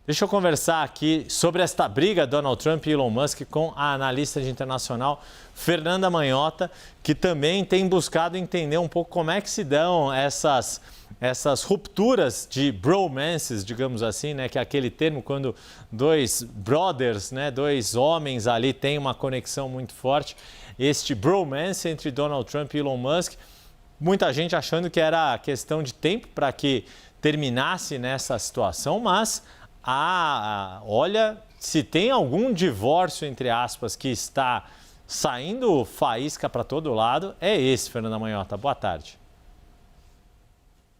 Deixa eu conversar aqui sobre esta briga Donald Trump e Elon Musk com a analista de internacional Fernanda Manhota, que também tem buscado entender um pouco como é que se dão essas rupturas de bromances, digamos assim, né, que é aquele termo quando dois brothers, né, dois homens ali têm uma conexão muito forte. Este bromance entre Donald Trump e Elon Musk, muita gente achando que era questão de tempo para que terminasse nessa situação, mas olha, se tem algum divórcio, entre aspas, que está saindo faísca para todo lado, é esse, Fernanda Manhota. Boa tarde.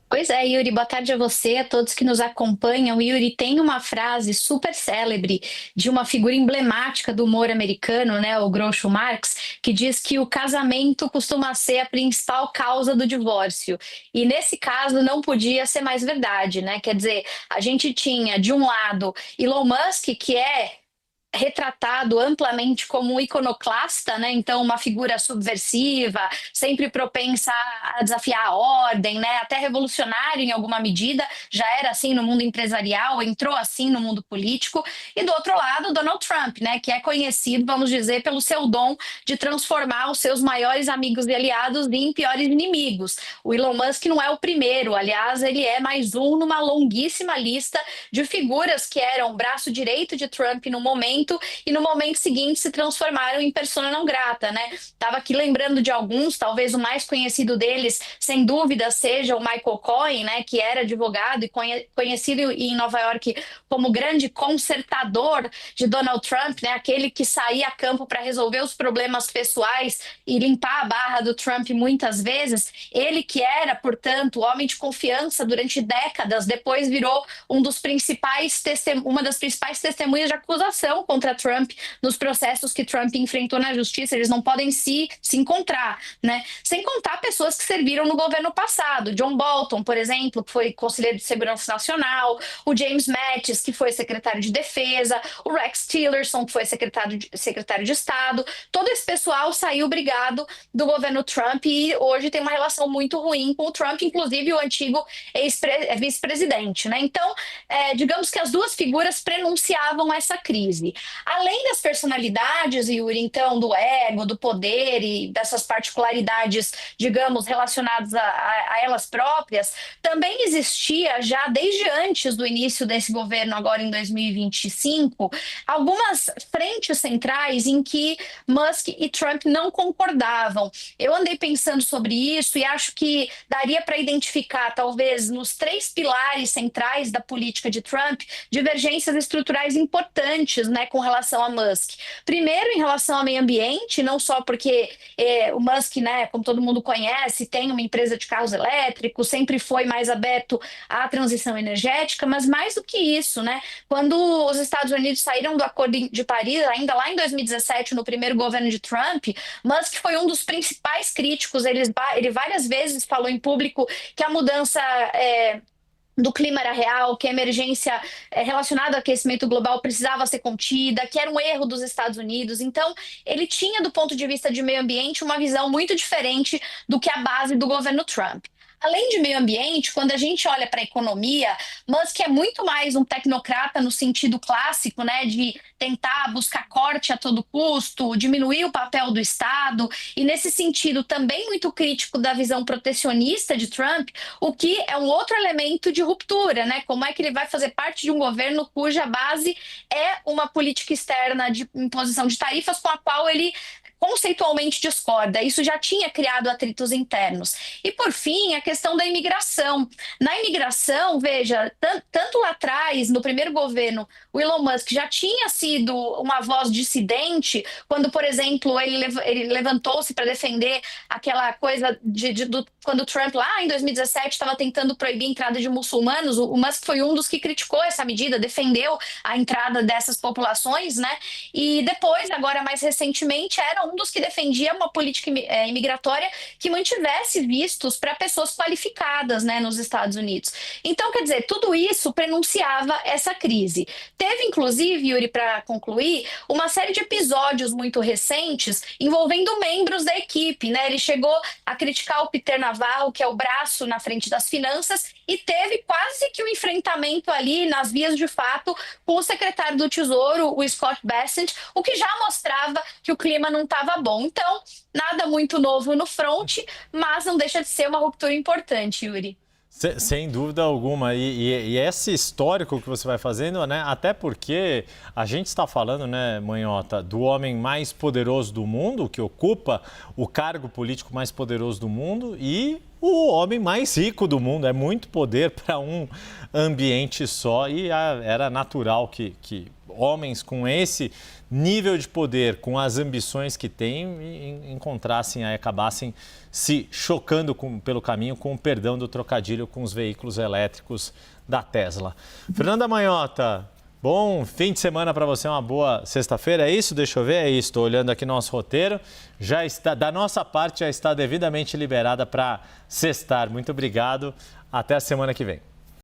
Pois é, Yuri, boa tarde a você, a todos que nos acompanham. Yuri, tem uma frase super célebre de uma figura emblemática do humor americano, né, o Groucho Marx, que diz que o casamento costuma ser a principal causa do divórcio. E nesse caso não podia ser mais verdade, né? Quer dizer, a gente tinha, de um lado, Elon Musk, que é retratado amplamente como um iconoclasta, né? Então, uma figura subversiva, sempre propensa a desafiar a ordem, né? Até revolucionário em alguma medida, já era assim no mundo empresarial, entrou assim no mundo político. E do outro lado, Donald Trump, né? Que é conhecido, vamos dizer, pelo seu dom de transformar os seus maiores amigos e aliados em piores inimigos. O Elon Musk não é o primeiro, aliás, ele é mais um numa longuíssima lista de figuras que eram braço direito de Trump no momento e no momento seguinte se transformaram em persona não grata, né? Estava aqui lembrando de alguns, talvez o mais conhecido deles, sem dúvida, seja o Michael Cohen, né? Que era advogado e conhecido em Nova York como grande consertador de Donald Trump, né? Aquele que saía a campo para resolver os problemas pessoais e limpar a barra do Trump muitas vezes. Ele que era, portanto, homem de confiança durante décadas, depois virou uma das principais testemunhas de acusação contra Trump nos processos que Trump enfrentou na justiça. Eles não podem se encontrar, né? Sem contar pessoas que serviram no governo passado. John Bolton, por exemplo, que foi conselheiro de segurança nacional, o James Mattis, que foi secretário de defesa, o Rex Tillerson, que foi secretário de Estado. Todo esse pessoal saiu brigado do governo Trump e hoje tem uma relação muito ruim com o Trump, inclusive o antigo vice-presidente, né? Então, digamos que as duas figuras prenunciavam essa crise. Além das personalidades, Yuri, então, do ego, do poder e dessas particularidades, digamos, relacionadas a elas próprias, também existia, já desde antes do início desse governo, agora em 2025, algumas frentes centrais em que Musk e Trump não concordavam. Eu andei pensando sobre isso e acho que daria para identificar, talvez, nos três pilares centrais da política de Trump, divergências estruturais importantes, né, com relação a Musk. Primeiro, em relação ao meio ambiente, não só porque o Musk, né, como todo mundo conhece, tem uma empresa de carros elétricos, sempre foi mais aberto à transição energética, mas mais do que isso, né, quando os Estados Unidos saíram do Acordo de Paris, ainda lá em 2017, no primeiro governo de Trump, Musk foi um dos principais críticos. Ele várias vezes falou em público que a mudança do clima era real, que a emergência relacionada ao aquecimento global precisava ser contida, que era um erro dos Estados Unidos. Então, ele tinha, do ponto de vista de meio ambiente, uma visão muito diferente do que a base do governo Trump. Além de meio ambiente, quando a gente olha para a economia, Musk é muito mais um tecnocrata no sentido clássico, né, de tentar buscar corte a todo custo, diminuir o papel do Estado, e nesse sentido também muito crítico da visão protecionista de Trump, o que é um outro elemento de ruptura, né? Como é que ele vai fazer parte de um governo cuja base é uma política externa de imposição de tarifas com a qual ele conceitualmente discorda. Isso já tinha criado atritos internos. E, por fim, a questão da imigração. Na imigração, veja, tanto lá atrás, no primeiro governo, o Elon Musk já tinha sido uma voz dissidente, quando, por exemplo, ele levantou-se para defender aquela coisa quando o Trump, lá em 2017, estava tentando proibir a entrada de muçulmanos. O Musk foi um dos que criticou essa medida, defendeu a entrada dessas populações, né? E depois, agora mais recentemente, era um dos que defendia uma política imigratória que mantivesse vistos para pessoas qualificadas, né, nos Estados Unidos. Então, quer dizer, tudo isso prenunciava essa crise. Teve, inclusive, Yuri, para concluir, uma série de episódios muito recentes envolvendo membros da equipe, né? Ele chegou a criticar o Peter Navarro, que é o braço na frente das finanças, e teve quase que um enfrentamento ali nas vias de fato com o secretário do Tesouro, o Scott Bessent, o que já mostrava que o clima não estava bom. Então, nada muito novo no front, mas não deixa de ser uma ruptura importante, Yuri. Sem dúvida alguma. E esse histórico que você vai fazendo, né? Até porque a gente está falando, né, Manhota, do homem mais poderoso do mundo, que ocupa o cargo político mais poderoso do mundo, e o homem mais rico do mundo. É muito poder para um ambiente só, e era natural que homens com esse nível de poder, com as ambições que têm, encontrassem, acabassem se chocando pelo caminho, com o perdão do trocadilho, com os veículos elétricos da Tesla. Fernanda Manhota, bom fim de semana para você, uma boa sexta-feira, é isso? Deixa eu ver, é isso, estou olhando aqui nosso roteiro, já está, da nossa parte já está devidamente liberada para sextar. Muito obrigado, até a semana que vem.